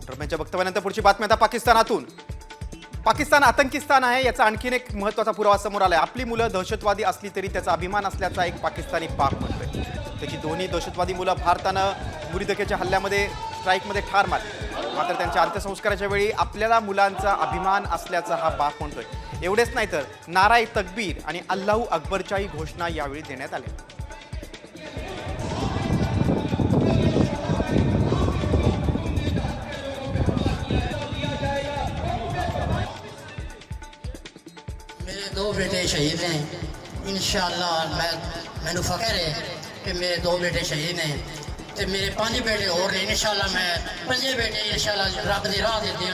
Trump यांच्या वक्तव्यानंतर पुढची बातमी आता पाकिस्तानातून. पाकिस्तान आतंकीस्तान आहे याचा आणखीन एक महत्त्वाचा पुरावा समोर आलाय. आपली मुलं दहशतवादी असली तरी त्याचा अभिमान असल्याचा एक पाकिस्तानी पाक म्हणतोय. त्याची दोन्ही दहशतवादी मुलं भारतानं मुरीदकेच्या हल्ल्यामध्ये स्ट्राईकमध्ये ठार मारली. मात्र त्यांच्या अंत्यसंस्काराच्या वेळी आपल्याला मुलांचा अभिमान असल्याचा हा पाक म्हणतोय. एवढेच नाही तर नाराय तकबीर आणि अल्लाहू अकबरच्याही घोषणा यावेळी देण्यात आल्या. मेरे दो बेटे शहीद हैं इंशाअल्लाह मैनू फख्र है कि मेरे दो बेटे शहीद हैं तो मेरे 5 बेटे और हैं इंशाअल्लाह मैं 5 बेटे इंशाअल्लाह रब दी राह दे दें।